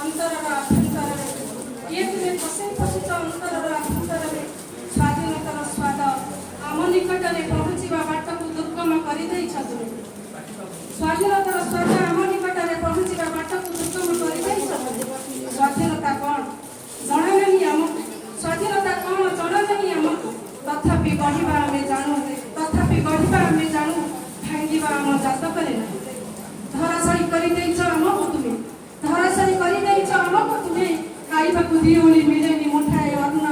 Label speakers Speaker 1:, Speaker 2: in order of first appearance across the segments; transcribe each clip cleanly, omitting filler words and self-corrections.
Speaker 1: ଅନ୍ତରର ଆଭ୍ୟନ୍ତରରେ କିଏ ତୁମେ ପଶି ପଶିଛ ଅନ୍ତରର ଆଭ୍ୟନ୍ତରରେ ସ୍ୱାଧୀନତାର ସ୍ୱାଦ ଆମ ନିକଟରେ ପହଞ୍ଚିବା ବାଟକୁ ଦୁର୍ଗମ କରିଦେଇଛ ତୁମେ। ସ୍ୱାଧୀନତାର ସ୍ୱାଦ ଆମ ନିକଟରେ ପହଞ୍ଚିବା ବାଟକୁ ଦୁର୍ଗମ କରିଦେଇଛ ତୁମେ। ସ୍ୱାଧୀନତା କ'ଣ ଜଣା ନାହିଁ ଆମକୁ, ସ୍ୱାଧୀନତା କ'ଣ ଜଣା ନାହିଁ ଆମକୁ। ତଥାପି ଗଢ଼ିବା ଆମେ ଜାଣୁ, ତଥାପି ଗଢ଼ିବା ଆମେ ଜାଣୁ, ଭାଙ୍ଗିବା ଆମ ଜାତକରେ ନାହିଁ। ଧରାଶାୟୀ କରିଦେଇଛ ଆମକୁ ତୁମେ, ଧରାଶାୟୀ କରିଦେଇଛ ଆମକୁ ତୁମେ। ଖାଇବାକୁ ଦିଓଳି ମିଳେନି ମୁଠାଏ ଅନ୍ନ,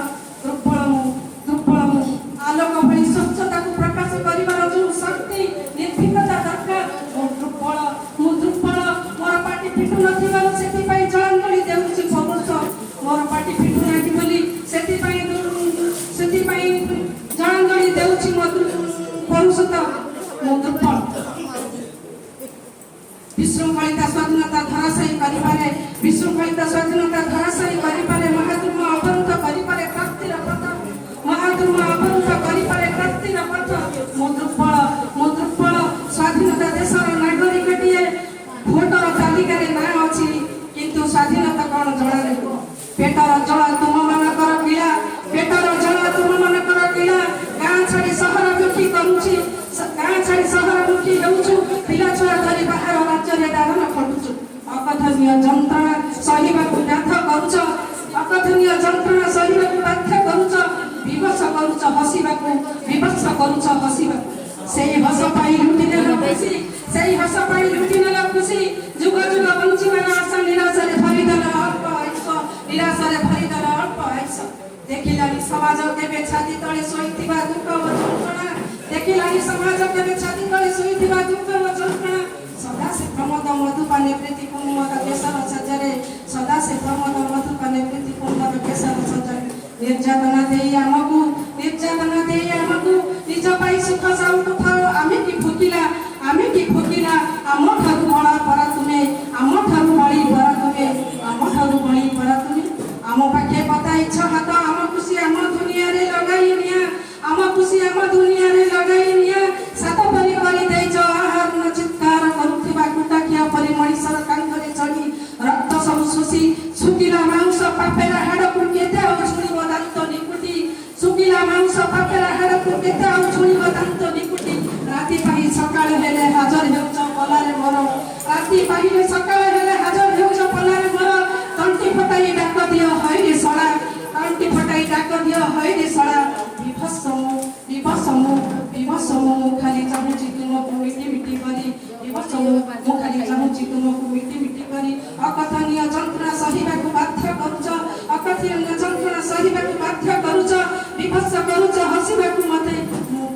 Speaker 1: ଦୁର୍ବଳ ମୁଁ ଆଲୋକ ଭଳି ସ୍ୱଚ୍ଛତାକୁ ପ୍ରକାଶ କରିବାର ଯେଉଁ ଶକ୍ତି ନିର୍ଭୀକତା ଦରକାର, ମୁଁ ଦୁର୍ବଳ ମୋର ପାଟି ଫିଟୁ ନଥିବାରୁ ସେଥିପାଇଁ ଜଳାଞ୍ଜଳି ଦେଉଛି ପୌରୁଷ। ମୋର ପାଟି ଫିଟୁ ନାହିଁ ବୋଲି ସେଥିପାଇଁ ଜଳାଞ୍ଜଳି ଦେଉଛି ମୋ ପୌରୁଷତା। ମୁଁ ଦୁର୍ବଳ। ବିଶୃଙ୍ଖଳିତା ସ୍ୱାଧୀନତା ଧରାଶାୟୀ କରିପାରେ, ବିଶୃଙ୍ଖଳିତା ସ୍ୱାଧୀନତା ଧରାଶାୟୀ କରିପାରେ, ମହାଦ୍ରୁମ ଅବରୁଦ୍ଧ କରିପାରେ ପ୍ରାପ୍ତିର ପଥ, ମହାଦ୍ରୁମ ଅବରୁଦ୍ଧ କରିପାରେ ପ୍ରାପ୍ତିର ପଥ। ମୁଁ ଦୁର୍ବଳ ସ୍ୱାଧୀନତା ଦେଶର ନାଗରିକଟିଏ, ଭୋଟର ତାଲିକାରେ ନାଁ ଅଛି କିନ୍ତୁ ସ୍ୱାଧୀନତା କ'ଣ ଜଣା ନାହିଁ। ପେଟର ଜଳ ତୁମମାନଙ୍କର ପୀଡ଼ା, ପେଟର ଜଳ ତୁମମାନଙ୍କର ପୀଡ଼ା। ଗାଁ ଛାଡ଼ି ସହରମୁଖୀ କରୁଛି, ଗାଁ ଛାଡ଼ି ସହରମୁଖୀ ହେଉଛୁ, ପିଲା ଛୁଆ ଧରି ବାହାର ରାଜ୍ୟରେ ଦାଦନ ଖଟୁଛୁ। ଅକଥନୀୟ ଯନ୍ତ୍ରଣା ସହିବାକୁ ବାଧ୍ୟ କରୁଛ, ଅକଥନୀୟ ଯନ୍ତ୍ରଣା ସହିବାକୁ ବାଧ୍ୟ କରୁଛ। ବିବଶ କରୁଛ ହସିବାକୁ, ବିବଶ କରୁଛ ହସିବାକୁ। ସେଇ ହସ ପାଇଁ ଲୁଟି ନେଲ ଖୁସି, ସେଇ ହସ ପାଇଁ ଲୁଟି ନେଲ ଖୁସି। ଯୁଗ ଯୁଗ ବଞ୍ଚିବାର ଆଶା ନିରାଶରେ ଭରିଦେଲ ଅଳ୍ପ ଆୟୁଷ, ନିରାଶରେ ଭରିଦେଲ ଅଳ୍ପ ଆୟୁଷ। ଦେଖିଲାଣି ସମାଜ କେବେ ଛାତି ତଳେ ଶୋଇଥିବା ଦୁଃଖ ଓ ଯନ୍ତ୍ରଣା, ଦେଖିଲାଣି ସମାଜ କେବେ ଛାତି ତଳେ ଶୋଇଥିବା ଦୁଃଖ ଓ ଯନ୍ତ୍ରଣା। ସଦା ସେ ପ୍ରମୋଦ ମଧୁପାନେ ପ୍ରୀତି କୁମୁଦ କେଶର ସଜରେ, ସଦା ସେ ପ୍ରମୋଦ ମଧୁପାନେ ପ୍ରୀତି କୁମୁଦ କେଶର ସଜରେ। ନିର୍ଯାତନା ଦେଇ ଆମକୁ ନିଜ ପାଇଁ ସୁଖ ସାଉଟୁଥାଉ। ଆମେ କି ଭୋକିଲା ଆମଠାରୁ ବଳ ପରା ତୁମେ, ଆମଠାରୁ ବଳି ପରା ତୁମେ, ଆମଠାରୁ ବଳି ପରା ତୁମେ। ଆମ ପାଖେ ପତାଇଛ ହାତ, ଆମ ଖୁସି ଆମ ଦୁନିଆରେ ଲଗାଇ ନିଆ, ଆମ ଖୁସି ଆମ ଦୁନିଆରେ ଲଗାଇ ନିଆ। ସାତ ପରି କରିଦେଇଛ ଆହରଣ ଚିତ୍କାର କରୁଥିବା କୁଟାଖିଆ ପରି ମଣିଷର କାନ୍ଧରେ ଚଢ଼ି। ରକ୍ତ ସବୁ ଶୋଷି ଶୁଖିଲା ମାଉଁସ ପାପେରା ହାଡ଼କୁ କେତେ ଆଉ ଛୁଣିବ ଦାନ୍ତ ନିକୁଟି, ଶୁଖିଲା ମାଉଁସ ପାପେରା ହାଡ଼କୁ କେତେ ଆଉ ଛୁଣିବ ଦାନ୍ତ ନିକୁଟି। ରାତି ପାହି ସକାଳ ହେଲେ ହାଜର ହେଉଛ ପଲାରେ ମୋର, ରାତି ପାହିଲେ ସକାଳ ହେଲେ ହାଜର ହେଉଛ ପଲାରେ ମୋର। ତଣ୍ଟି ଫଟାଇ ଡାକ ଦିଅ ହଇରେ ଶଳା, ତଣ୍ଟି ଫଟାଇ ଡାକ ଦିଅ ହଇରେ ଶଳା। ବିଭତ୍ସ ମୁଁ ଖାଲି ଚାହୁଁଛି ତୁମକୁ ମିଟି ମିଟି କରି, ବିଭତ୍ସ ମୁଁ ଖାଲି ଚାହୁଁଛି ତୁମକୁ ମିଟି ମିଟି କରି। ଅକଥନୀୟ ଯନ୍ତ୍ରଣା ସହିବାକୁ ବାଧ୍ୟ କରୁଛ, ଅକଥନୀୟ ଯନ୍ତ୍ରଣା ସହିବାକୁ ବାଧ୍ୟ କରୁଛ। ବିଭତ୍ସ କରୁଛ ହସିବାକୁ ମତେ, ମୁଁ